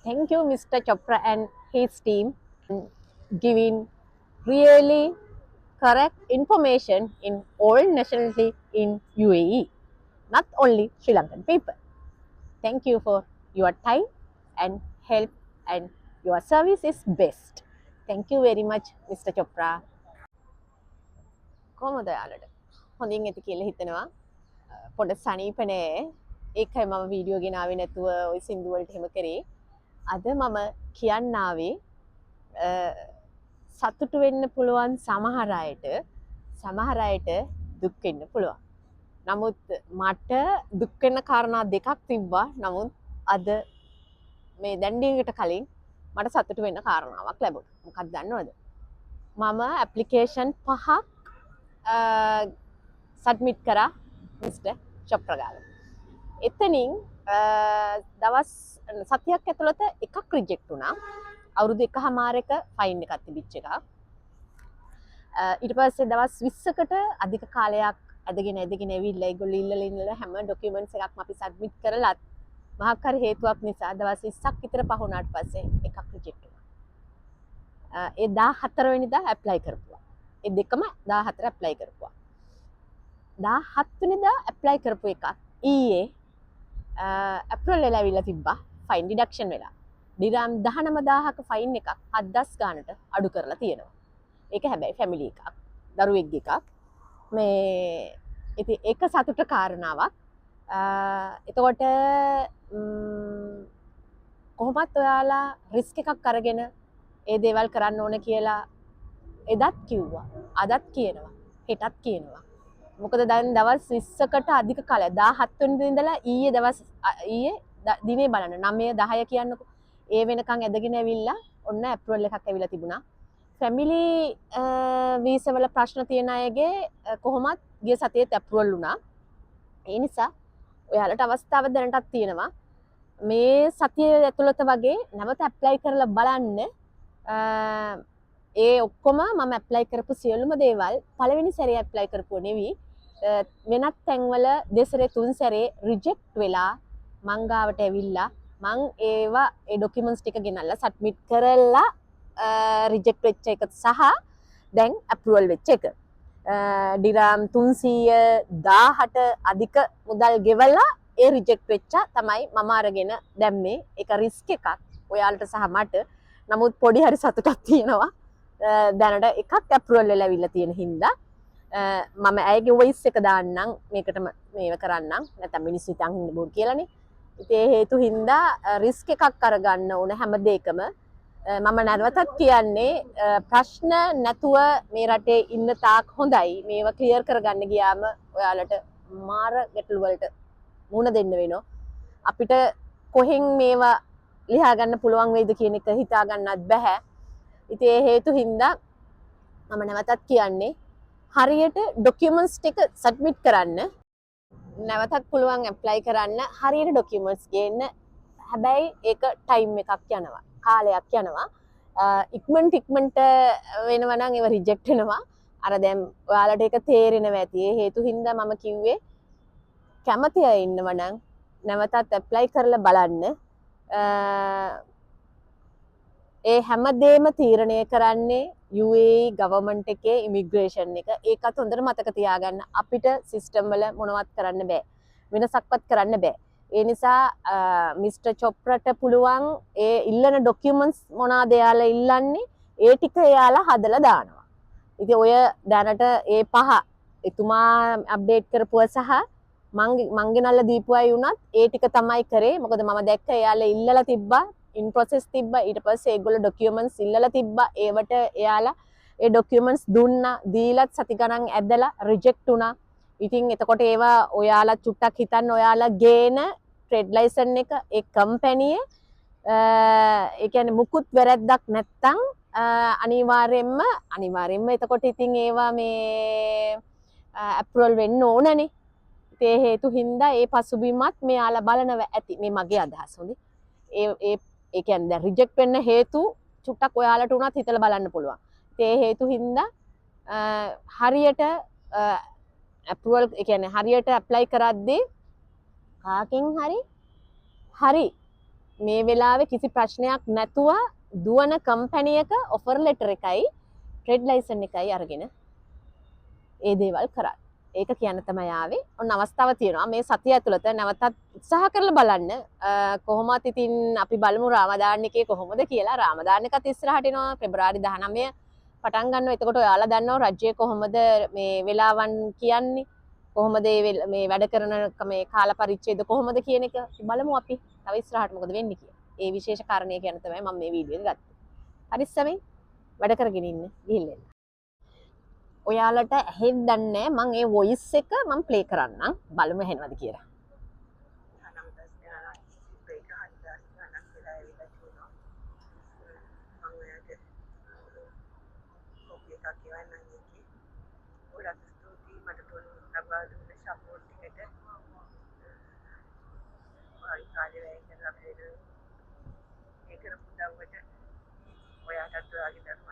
Thank you, Mr. Chopra and his team, giving really correct information in all nationality in UAE, not only Sri Lankan people. Thank you for your time and help, and your service is best. Thank you very much, Mr. Chopra. කොහොමද යාළුවට? හොඳින් ඇති කියලා හිතනවා. පොඩ සනීප නෑ. ඒකයි මම වීඩියෝ ගෙනාවේ නැතුව ওই සින්දු වලට එහෙම කරේ. අද මම කියන්න ආවේ සතුටු වෙන්න පුළුවන් සමහර අයට දුක් වෙන්න පුළුවන්. නමුත් මට දුක් වෙන්න කාරණා දෙකක් තිබ්බා. නමුත් අද මේ දැන්ඩියකට කලින් මට සතුටු වෙන්න කාරණාවක් ලැබුණා. මොකක්ද දන්නවද? මම ඇප්ලිකේෂන් 5ක් සබ්මිට් කරා මිස්ටර් චොප්‍රා ගාව. එතනින් දවස් සතියක් ඇතුළත එකක් රිජෙක්ට් වුණා. අවුරුදු 1.5ක ෆයින් එකක් තිබිච්ච එකක්. ඊට පස්සේ දවස් 20කට අධික කාලයක් ඇදගෙන ඇවිල්ලා ඒගොල්ලෝ ඉල්ලලා හැම ડોකියුමන්ට්ස් එකක්ම අපි සබ්මිට් කරලත් මහක් හරි හේතුවක් නිසා දවස් 20ක් විතර පහ වුණාට පස්සේ එකක් රිජෙක්ට් වුණා. ඒ 14 වෙනිදා ඇප්ලයි කරපුවා. ඒ දෙකම 14 ඇප්ලයි කරපුවා. 17 වෙනිදා ඇප්ලයි කරපු එකක් ඊයේ ඇප්‍රිල් වෙලා ඇවිල්ලා තිබ්බා ෆයින් ඩිඩක්ෂන් වෙලා. දිරම් 19000ක ෆයින් එකක් 7000 ගානට අඩු කරලා තියෙනවා. ඒක හැබැයි ෆැමිලි එකක්. දරුවෙක්ගේ එකක්. මේ ඉතින් ඒක සතුට කාරණාවක්. එතකොට කොහොමත් ඔයාලා රිස්ක් එකක් අරගෙන ඒ දේවල් කරන්න ඕන කියලා එදත් කිව්වා. අදත් කියනවා. හෙටත් කියනවා. මොකද දැන් දවස් 20කට අධික කාලයක් 17 වෙනිදා ඉඳලා ඊයේ දිනේ බලන්න 9 10 කියන්නකෝ. ඒ වෙනකන් ඇදගෙන ඇවිල්ලා ඔන්න ඇප්‍රිල් එකක් ඇවිල්ලා තිබුණා. ෆැමිලි වීසා වල ප්‍රශ්න තියෙන අයගේ කොහොමත් ගිය සතියේත් ඇප්‍රිල් වුණා. ඒ නිසා ඔයාලට අවස්ථාවක් දැනටත් තියෙනවා. මේ සතිය ඇතුළත වගේ නැවත ඇප්ලයි කරලා බලන්න. ඒ ඔක්කොම මම ඇප්ලයි කරපු සියලුම දේවල් පළවෙනි සැරේ ඇප්ලයි කරපුව නෙවෙයි. වෙනත් තැන්වල දෙසරේ තුන් සැරේ රිජෙක්ට් වෙලා මං ගාවට ඇවිල්ලා මං ඒවා ඒ ડોකියුමන්ට්ස් ටික ගෙනල්ලා සබ්මිට් කරලා රිජෙක්ට් වෙච්ච එක සහ දැන් අප්‍රූවල් වෙච්ච එක. ඩිරාම් 318 අධික මුදල් ගෙවලා ඒ රිජෙක්ට් වෙච්චා තමයි මම අරගෙන දැම්මේ. ඒක රිස්ක් එකක් ඔයාලට සහ මට. නමුත් පොඩි හරි සතුටක් තියෙනවා. දැනට එකක් අප්‍රූවල් වෙලා අවිල්ලා තියෙන හින්දා මම ඇයගේ වොයිස් එක දාන්නම් මේකටම මේව කරන්නම්. නැත්නම් මිනිස්සු හිතන් ඉන්න බෝ කියලානේ. ඉතින් ඒ හේතු හින්දා රිස්ක් එකක් අරගන්න ඕන හැම දෙයකම. මම නැවතත් කියන්නේ ප්‍රශ්න නැතුව මේ රටේ ඉන්න තාක් හොඳයි. මේව ක්ලියර් කරගන්න ගියාම ඔයාලට මාර ගැටලු වලට මුහුණ දෙන්න වෙනවා. අපිට කොහෙන් මේවා ලියා ගන්න පුළුවන් වෙයිද කියන එක හිතා ගන්නත් බෑ. ඉතින් ඒ හේතු හින්දා මම නැවතත් කියන්නේ හරියට ડોකියුමන්ට්ස් ටික සබ්මිට් කරන්න. නැවතත් පුළුවන් ඇප්ලයි කරන්න හරියට ડોකියුමන්ට්ස් ගේන්න. හැබැයි ඒක ටයිම් එකක් යනවා. කාලයක් යනවා. ඉක්මනට වෙනවා නම් ඒව රිජෙක්ට් වෙනවා. අර දැන් ඔයාලට ඒක තේරෙනවා ඇති. ඒ හේතු හින්දා මම කිව්වේ කැමති අය ඉන්නවා නම් නැවතත් ඇප්ලයි කරලා බලන්න. ඒ හැමදේම තීරණය කරන්නේ UAE ගවර්න්මන්ට් එකේ ඉමිග්‍රේෂන් එක. ඒකත් හොඳට මතක තියාගන්න. අපිට සිස්ටම් වල මොනවත් කරන්න බෑ. වෙනසක්වත් කරන්න බෑ. ඒ නිසා මිස්ටර් චොප්‍රට පුළුවන් ඒ ඉල්ලන ડોකියුමන්ට්ස් මොනවාද එයාලා ඉල්ලන්නේ ඒ ටික එයාලා හදලා දානවා. ඉතින් ඔය දැනට ඒ පහ එතුමා අප්ඩේට් කරපුවා සහ මං ගෙනල්ලා දීපුවයි වුණත් ඒ ටික තමයි කරේ. මොකද මම දැක්ක එයාලා ඉල්ලලා තිබ්බා, ඉන් ප්‍රොසෙස් තිබ්බා. ඊට පස්සේ ඒගොල්ලෝ ડોකියුමන්ට්ස් ඉල්ලලා තිබ්බා. ඒවට එයාලා ඒ ડોකියුමන්ට්ස් දුන්නා. දීලත් සති ගණන් ඇදලා රිජෙක්ට් වුණා. ඉතින් එතකොට ඒවා ඔයාලා චුට්ටක් හිතන්න ඔයාලා ගේන ට්‍රේඩ් ලයිසන් එක ඒ කම්පැනියේ ඒ කියන්නේ මුකුත් වැරද්දක් නැත්තම් අනිවාර්යෙන්ම එතකොට ඉතින් ඒවා මේ අප්‍රූවල් වෙන්න ඕනනේ. ඒ හේතු හින්දා ඒ පසුබිමත් මෙයාලා බලනව ඇති. මේ මගේ අදහස හොඳේ. ඒ කියන්නේ දැන් රිජෙක්ට් වෙන්න හේතු චුට්ටක් ඔයාලට උනත් හිතලා බලන්න පුළුවන්. ඒ හේතු හින්දා හරියට අප්‍රූවල් ඒ කියන්නේ හරියට ඇප්ලයි කරද්දී කාකින් හරි මේ වෙලාවේ කිසි ප්‍රශ්නයක් නැතුව දුවන කම්පැනි එක ඔෆර් ලෙටර් එකයි ට්‍රේඩ් ලයිසන් එකයි අරගෙන ඒ දේවල් කරා. ඒක කියන්න තමයි ආවේ. ඔන්න අවස්ථාව තියෙනවා මේ සතිය ඇතුළත නැවතත් උත්සාහ කරලා බලන්න. කොහොමත් ඉතින් අපි බලමු රාමදාන් එකේ කොහොමද කියලා. රාමදාන් එකත් ඉස්සරහට එනවා පෙබරවාරි 19 පටන් ගන්නවා. එතකොට ඔයාලා දන්නවා රජ්‍ය කොහොමද මේ වෙලාවන් කියන්නේ. කොහොමද මේ වැඩ කරන මේ කාල පරිච්ඡේද කොහොමද කියන එක බලමු අපි. තව ඉස්සරහට මොකද වෙන්නේ කියලා. ඒ විශේෂ කාරණේ කියන තමයි මම මේ වීඩියෝ එක ගත්තේ. හරි සමේ වැඩ කරගෙන ඉන්න ගිහිල්ලා. ඔයාලට ඇහෙන්නද නැහැ මම ඒ වොයිස් එක මම ප්ලේ කරන්නම් බලමු ඇහෙනවද කියලා. ඔයාටත් ඔයාගේ